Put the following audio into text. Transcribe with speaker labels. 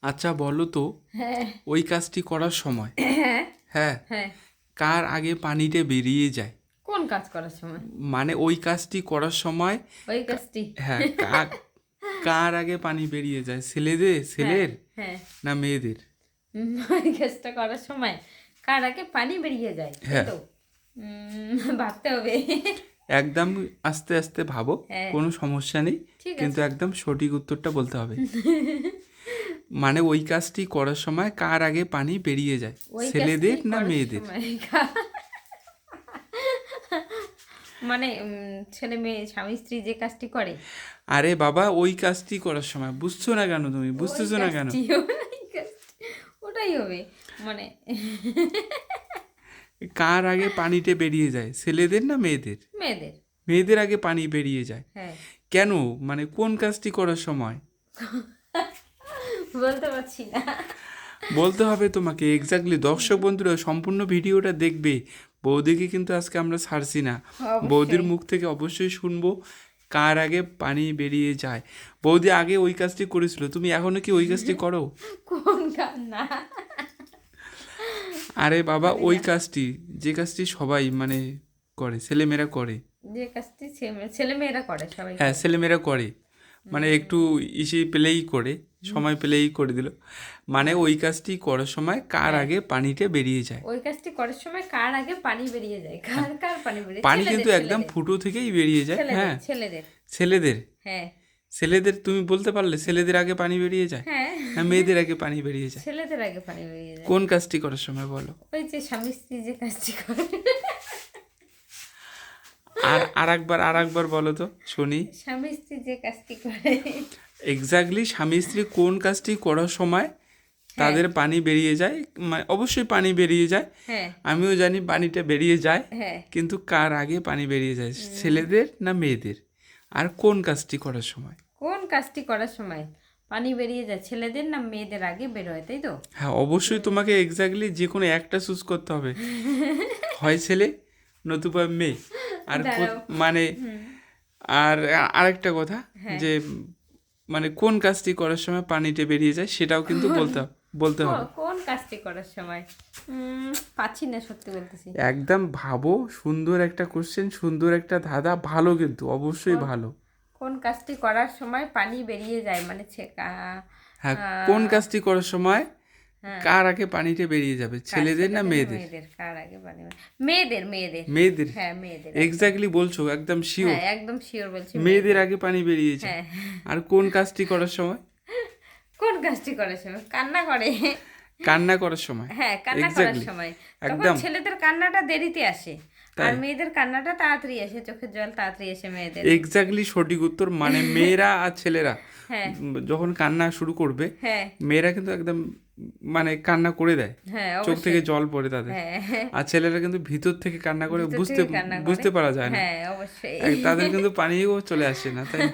Speaker 1: আচ্ছা বলো তো,
Speaker 2: হ্যাঁ
Speaker 1: ওই কাজটি করার সময়
Speaker 2: হ্যাঁ
Speaker 1: হ্যাঁ
Speaker 2: হ্যাঁ।
Speaker 1: কার আগে পানিটা বেরিয়ে যায়?
Speaker 2: কোন কাজ করার সময়?
Speaker 1: মানে ওই কাজটি করার সময়
Speaker 2: ওই কাজটি।
Speaker 1: হ্যাঁ কার আগে পানি বেরিয়ে যায়,
Speaker 2: হ্যাঁ
Speaker 1: ছেলের
Speaker 2: হ্যাঁ।
Speaker 1: না মেয়েদের?
Speaker 2: ওই কাজটা করার সময় কার আগে পানি বেরিয়ে যায়, তাই
Speaker 1: হ্যাঁ,
Speaker 2: তো? ভাবতে হবে।
Speaker 1: একদম আস্তে আস্তে ভাবো,
Speaker 2: হ্যাঁ,
Speaker 1: কোনো সমস্যা নেই,
Speaker 2: ঠিক
Speaker 1: কিন্তু
Speaker 2: আছে।
Speaker 1: একদম সঠিক উত্তরটা বলতে হবে। মানে ওই কাজটি করার সময় কার আগে পানি বেরিয়ে যায়,
Speaker 2: ওই কাজটি
Speaker 1: ছেলেদের না
Speaker 2: করার
Speaker 1: মেয়েদের?
Speaker 2: সময় মানে ছেলে মেয়ে স্বামী স্ত্রী যে কাজটি করে,
Speaker 1: আরে বাবা, ওই কাজটি করার সময় বুঝছো না কেন? তুমি
Speaker 2: ওই
Speaker 1: বুঝতেছো না কেন?
Speaker 2: কাজটি ওই কাজটি ওটাই হবে। মানে
Speaker 1: কার আগে পানিতে বেরিয়ে যায়, ছেলেদের না মেয়েদের?
Speaker 2: মেয়েদের।
Speaker 1: মেয়েদের আগে পানি বেরিয়ে যায়।
Speaker 2: হ্যাঁ,
Speaker 1: কেন? মানে কোন কাজটি করার সময়?
Speaker 2: বলতে পারছি না।
Speaker 1: বলতে হবে তোমাকে এক্স্যাক্টলি। দর্শক বন্ধুরা সম্পূর্ণ ভিডিওটা দেখবে। বৌদিকে কিন্তু আজকে আমরা ছাড়ছি না, বৌদির
Speaker 2: অবশ্যই।
Speaker 1: মুখ থেকে অবশ্যই শুনবো কার আগে পানি বেরিয়ে যায়। বৌদি আগে ওই কাজটি করেছিল, তুমি এখনো কি ওই কাজটি করো?
Speaker 2: কোন গান না?
Speaker 1: আরে বাবা,
Speaker 2: জানি
Speaker 1: ওই
Speaker 2: না।
Speaker 1: কাজটি, যে কাজটি সবাই মানে করে, ছেলেমেয়েরা করে।
Speaker 2: যে কাজটি ছেলে মেয়েরা করে, সবাই
Speaker 1: হ্যাঁ,
Speaker 2: করে।
Speaker 1: ছেলেমেয়েরা করে, মানে একটু ইসে পেলেই করে, সময় পেলেই করে দিল। মানে ওই কাজটি করার সময় কার
Speaker 2: হ্যাঁ,
Speaker 1: আগে পানিটা বেরিয়ে যায়?
Speaker 2: ওই কাজটি করার সময় কার আগে পানি বেরিয়ে যায়? কার কার পানি বেরিয়ে?
Speaker 1: পানি
Speaker 2: ছেলেদের
Speaker 1: কিন্তু একদম
Speaker 2: ছেলেদের
Speaker 1: ফুটো থেকেই বেরিয়ে যায়।
Speaker 2: ছেলেদের
Speaker 1: হ্যাঁ,
Speaker 2: ছেলেদের।
Speaker 1: ছেলেদের।
Speaker 2: হ্যাঁ
Speaker 1: ছেলেদের তুমি বলতে পারলে ছেলেদের আগে পানি বেরিয়ে যায়
Speaker 2: হ্যাঁ।
Speaker 1: না মেয়েদের আগে পানি বেরিয়ে যায়?
Speaker 2: ছেলেদের আগে পানি বেরিয়ে যায়।
Speaker 1: কোন কাজটি করার সময় বলো?
Speaker 2: ওই যে স্বামী স্ত্রী যে কাজটি করে।
Speaker 1: আর একবার বলো তো শুনি।
Speaker 2: স্বামী স্ত্রী যে কাজটি করে।
Speaker 1: এক্স্যাক্টলি স্বামী স্ত্রী কোন কাজটি করার সময়
Speaker 2: হ্যাঁ
Speaker 1: তাদের পানি বেরিয়ে যায়? মানে অবশ্যই পানি বেরিয়ে যায়,
Speaker 2: হ্যাঁ
Speaker 1: আমিও জানি পানিটা বেরিয়ে যায়,
Speaker 2: হ্যাঁ।
Speaker 1: কিন্তু কার আগে পানি বেরিয়ে যায়, ছেলেদের না মেয়েদের? আর কোন কাজটি করার সময়?
Speaker 2: কোন কাজটি করার সময় পানি বেরিয়ে যায়, ছেলেদের না মেয়েদের আগে বের হয়, তাই তো?
Speaker 1: হ্যাঁ, অবশ্যই তোমাকে এক্স্যাক্টলি যে কোনো একটা চুজ করতে হবে, হয় ছেলে নতুবা মেয়ে। আর
Speaker 2: দাঁড়াও।
Speaker 1: মানে
Speaker 2: হুম।
Speaker 1: আর আরেকটা কথা,
Speaker 2: হ্যাঁ।
Speaker 1: যে মানে কোন কাজটি করার সময় পানিটা বেরিয়ে যায় সেটাও কিন্তু বলতে হবে।
Speaker 2: কোন কাজটি করার সময়? পাচ্ছি না, সত্যি বলতেছি।
Speaker 1: একদম ভাবো, সুন্দর একটা কোশ্চেন, সুন্দর একটা ধাঁধা, ভালো কিন্তু অবশ্যই
Speaker 2: কোন
Speaker 1: ভালো।
Speaker 2: কোন কাজটি করার সময় পানি বেরিয়ে যায়, মানে
Speaker 1: হ্যাঁ, কোন কাজটি করার সময়
Speaker 2: হ্যাঁ,
Speaker 1: কার আগে পানিটা বেরিয়ে যাবে,
Speaker 2: কার,
Speaker 1: ছেলেদের না মেয়েদের?
Speaker 2: মেয়েদের। কার আগে পানি মেয়েদের মেয়েদের।
Speaker 1: মেয়েদের।
Speaker 2: হ্যাঁ, মেয়েদের।
Speaker 1: এক্স্যাক্টলি বলছো, একদম শিওর।
Speaker 2: হ্যাঁ, একদম শিওর বলছি,
Speaker 1: মেয়েদের আগে পানি বেরিয়ে যায়।
Speaker 2: হ্যাঁ।
Speaker 1: আর কোন কাজটি করার সময়?
Speaker 2: কোন কাজটি করার সময় কান্না করে?
Speaker 1: কান্না করার সময়।
Speaker 2: হ্যাঁ, কান্না করার
Speaker 1: এক্স্যাক্টলি,
Speaker 2: সময়। তখন
Speaker 1: একদম
Speaker 2: ছেলেদের কান্নাটা দেরিতে আসে, আর
Speaker 1: তাই।
Speaker 2: মেয়েদের কান্নাটা তাড়াতাড়ি আসে, চোখের জল তাড়াতাড়ি আসে মেয়েদের।
Speaker 1: এক্স্যাক্টলি সঠিক উত্তর। মানে মেয়েরা আর ছেলেরা
Speaker 2: হ্যাঁ
Speaker 1: যখন কান্না শুরু করবে,
Speaker 2: হ্যাঁ
Speaker 1: মেয়েরা কিন্তু একদম মানে কান্না করে দেয়,
Speaker 2: হ্যাঁ,
Speaker 1: চোখ থেকে
Speaker 2: অবশ্যই।
Speaker 1: জল পড়ে তাদের।
Speaker 2: হ্যাঁ,
Speaker 1: আর ছেলেরা কিন্তু ভিতর থেকে কান্না করে,
Speaker 2: ভিতর থেকে কান্না করে।
Speaker 1: বুঝতে পারা যায় না।
Speaker 2: হ্যাঁ, অবশ্যই।
Speaker 1: তাদের কিন্তু পানিও চলে আসে না, তাই না?